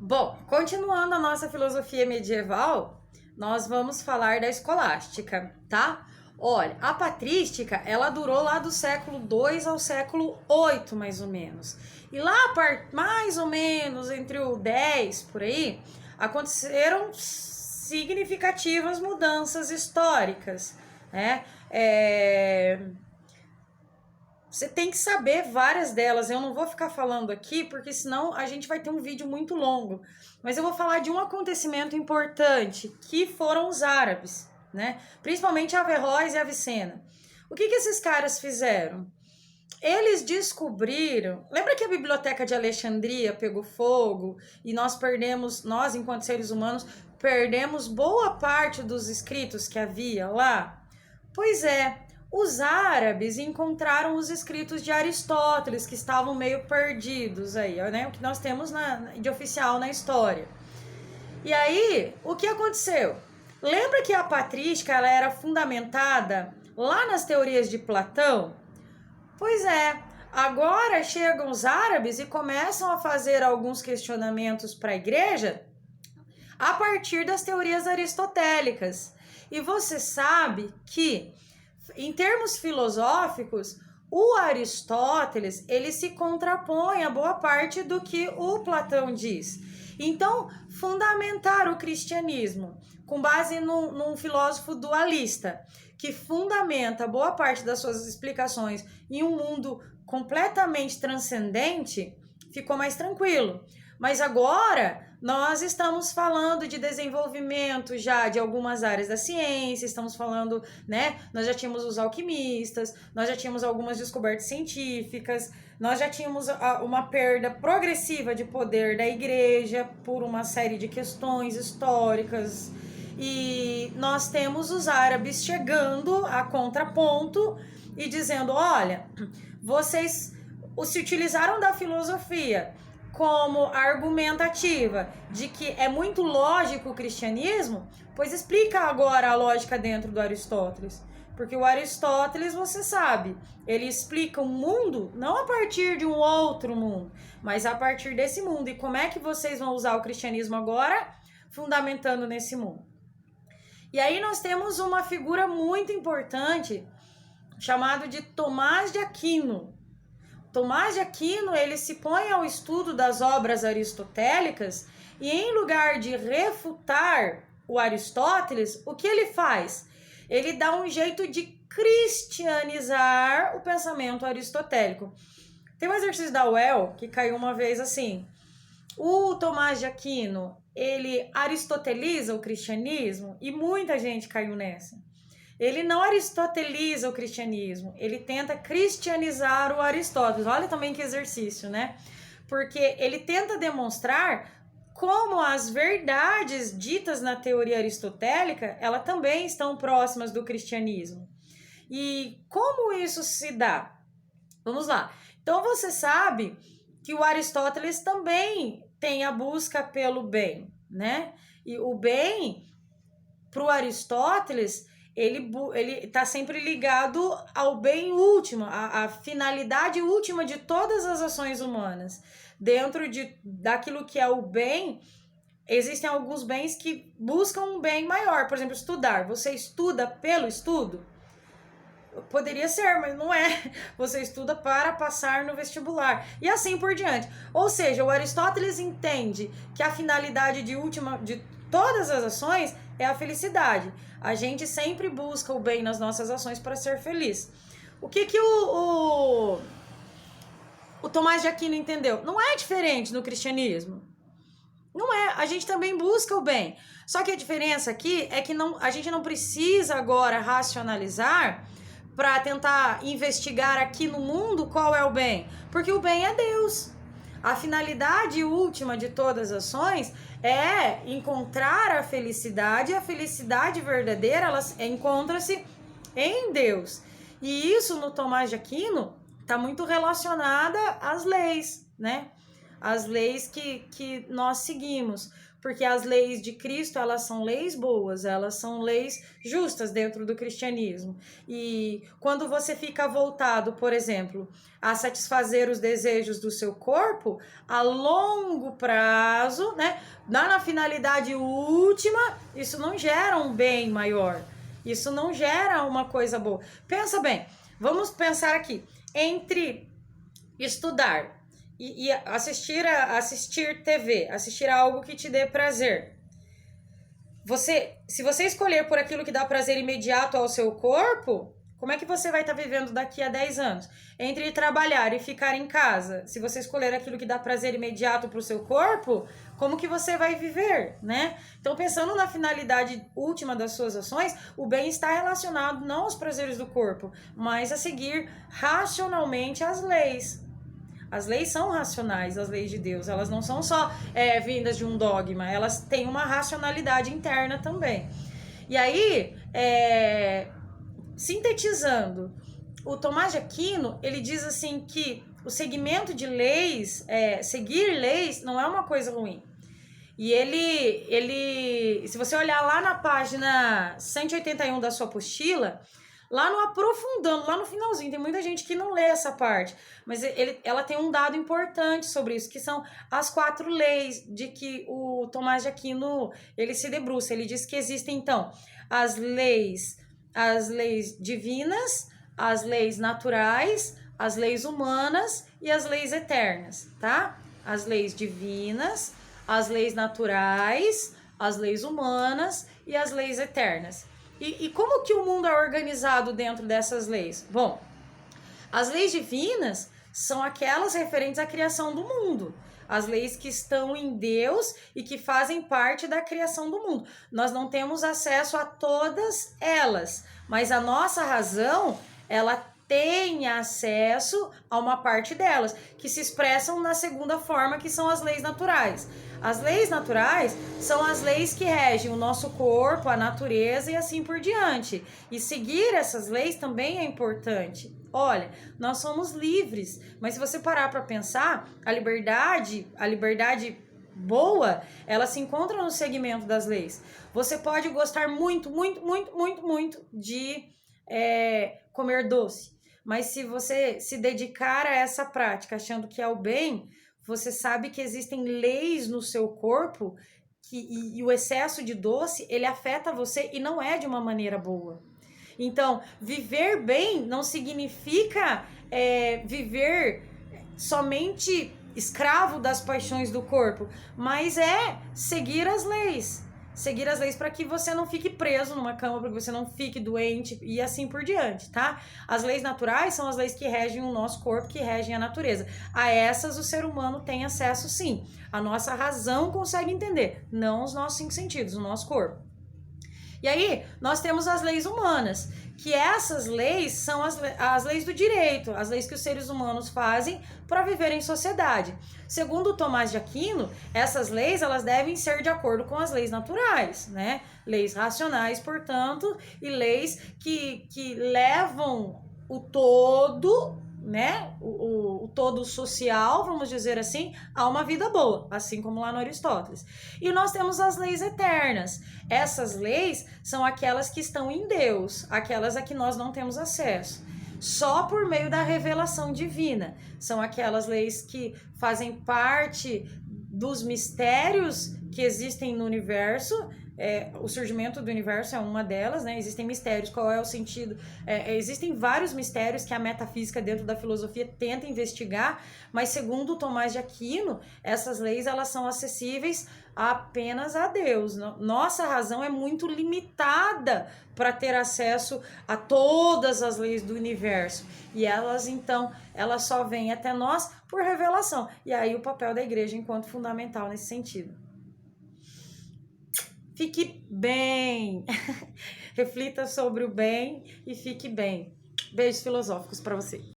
Bom, continuando a nossa filosofia medieval, nós vamos falar da escolástica, tá? Olha, a patrística, ela durou lá do século II ao século VIII, mais ou menos. E lá, mais ou menos, entre o 10, por aí, aconteceram significativas mudanças históricas, né? Você tem que saber várias delas. Eu não vou ficar falando aqui, porque senão a gente vai ter um vídeo muito longo. Mas eu vou falar de um acontecimento importante, que foram os árabes, né? Principalmente Averroes e Avicena. O que esses caras fizeram? Eles descobriram... Lembra que a biblioteca de Alexandria pegou fogo e nós, enquanto seres humanos, perdemos boa parte dos escritos que havia lá? Pois é, os árabes encontraram os escritos de Aristóteles, que estavam meio perdidos aí, né? O que nós temos de oficial na história. E aí, o que aconteceu? Lembra que a patrística ela era fundamentada lá nas teorias de Platão? Pois é, agora chegam os árabes e começam a fazer alguns questionamentos para a igreja a partir das teorias aristotélicas. E você sabe que, em termos filosóficos, o Aristóteles ele se contrapõe a boa parte do que o Platão diz. Então, fundamentar o cristianismo com base num filósofo dualista, que fundamenta boa parte das suas explicações em um mundo completamente transcendente, ficou mais tranquilo. Mas agora nós estamos falando de desenvolvimento já de algumas áreas da ciência, estamos falando, né? Nós já tínhamos os alquimistas, nós já tínhamos algumas descobertas científicas, nós já tínhamos uma perda progressiva de poder da igreja por uma série de questões históricas. E nós temos os árabes chegando a contraponto e dizendo: olha, vocês se utilizaram da filosofia como argumentativa de que é muito lógico o cristianismo, pois explica agora a lógica dentro do Aristóteles. Porque o Aristóteles, você sabe, ele explica o mundo não a partir de um outro mundo, mas a partir desse mundo. E como é que vocês vão usar o cristianismo agora? Fundamentando nesse mundo. E aí nós temos uma figura muito importante chamado de Tomás de Aquino. Tomás de Aquino, ele se põe ao estudo das obras aristotélicas e, em lugar de refutar o Aristóteles, o que ele faz? Ele dá um jeito de cristianizar o pensamento aristotélico. Tem um exercício da UEL que caiu uma vez assim: o Tomás de Aquino, ele aristoteliza o cristianismo, e muita gente caiu nessa. Ele não aristoteliza o cristianismo, ele tenta cristianizar o Aristóteles. Olha também que exercício, né? Porque ele tenta demonstrar como as verdades ditas na teoria aristotélica, elas também estão próximas do cristianismo. E como isso se dá? Vamos lá. Então você sabe que o Aristóteles também tem a busca pelo bem, né? E o bem, para o Aristóteles, ele está sempre ligado ao bem último, à finalidade última de todas as ações humanas. Dentro daquilo que é o bem, existem alguns bens que buscam um bem maior. Por exemplo, estudar. Você estuda pelo estudo? Poderia ser, mas não é. Você estuda para passar no vestibular. E assim por diante. Ou seja, o Aristóteles entende que a finalidade de todas as ações é a felicidade. A gente sempre busca o bem nas nossas ações para ser feliz. O que o Tomás de Aquino entendeu? Não é diferente no cristianismo. Não é. A gente também busca o bem. Só que a diferença aqui é que a gente não precisa agora racionalizar para tentar investigar aqui no mundo qual é o bem. Porque o bem é Deus. A finalidade última de todas as ações é encontrar a felicidade, e a felicidade verdadeira, ela encontra-se em Deus. E isso no Tomás de Aquino está muito relacionada às leis, né? As leis que nós seguimos. porque as leis de Cristo, elas são leis boas, elas são leis justas dentro do cristianismo. E quando você fica voltado, por exemplo, a satisfazer os desejos do seu corpo, a longo prazo, né, na finalidade última, isso não gera um bem maior. Isso não gera uma coisa boa. Pensa bem, vamos pensar aqui, entre estudar e assistir TV, assistir a algo que te dê prazer. Se você escolher por aquilo que dá prazer imediato ao seu corpo, como é que você vai estar vivendo daqui a 10 anos? Entre trabalhar e ficar em casa, se você escolher aquilo que dá prazer imediato para o seu corpo, como que você vai viver, né? Então, pensando na finalidade última das suas ações, o bem está relacionado não aos prazeres do corpo, mas a seguir racionalmente as leis. As leis são racionais, as leis de Deus. Elas não são só vindas de um dogma, elas têm uma racionalidade interna também. E aí, sintetizando, o Tomás de Aquino, ele diz assim que o segmento de leis, seguir leis, não é uma coisa ruim. E ele, se você olhar lá na página 181 da sua apostila, lá no aprofundando, lá no finalzinho, tem muita gente que não lê essa parte, mas ela tem um dado importante sobre isso, que são as 4 leis de que o Tomás de Aquino, ele se debruça. Ele diz que existem, então, as leis divinas, as leis naturais, as leis humanas e as leis eternas, tá? As leis divinas, as leis naturais, as leis humanas e as leis eternas. E como que o mundo é organizado dentro dessas leis? Bom, as leis divinas são aquelas referentes à criação do mundo. As leis que estão em Deus e que fazem parte da criação do mundo. Nós não temos acesso a todas elas, mas a nossa razão, ela tem acesso a uma parte delas, que se expressam na segunda forma, que são as leis naturais. As leis naturais são as leis que regem o nosso corpo, a natureza e assim por diante. E seguir essas leis também é importante. Olha, nós somos livres, mas se você parar para pensar, a liberdade boa, ela se encontra no segmento das leis. Você pode gostar muito de comer doce, mas se você se dedicar a essa prática achando que é o bem, você sabe que existem leis no seu corpo e o excesso de doce, ele afeta você e não é de uma maneira boa. Então, viver bem não significa viver somente escravo das paixões do corpo, mas é seguir as leis. Seguir as leis para que você não fique preso numa cama, para que você não fique doente e assim por diante, tá? As leis naturais são as leis que regem o nosso corpo, que regem a natureza. A essas o ser humano tem acesso, sim. A nossa razão consegue entender, não os nossos 5 sentidos, o nosso corpo. E aí, nós temos as leis humanas, que essas leis são as leis do direito, as leis que os seres humanos fazem para viver em sociedade. Segundo Tomás de Aquino, essas leis elas devem ser de acordo com as leis naturais, né? Leis racionais, portanto, e leis que levam o todo, né, o todo social, vamos dizer assim, a uma vida boa, assim como lá no Aristóteles. E nós temos as leis eternas. Essas leis são aquelas que estão em Deus, aquelas a que nós não temos acesso. Só por meio da revelação divina. São aquelas leis que fazem parte dos mistérios que existem no universo. O surgimento do universo é uma delas, né? Existem mistérios, qual é o sentido? Existem vários mistérios que a metafísica dentro da filosofia tenta investigar, mas segundo Tomás de Aquino, essas leis elas são acessíveis apenas a Deus. Nossa razão é muito limitada para ter acesso a todas as leis do universo. E elas, então, elas só vêm até nós por revelação. E aí o papel da igreja enquanto fundamental nesse sentido. Fique bem, reflita sobre o bem e fique bem. Beijos filosóficos para você.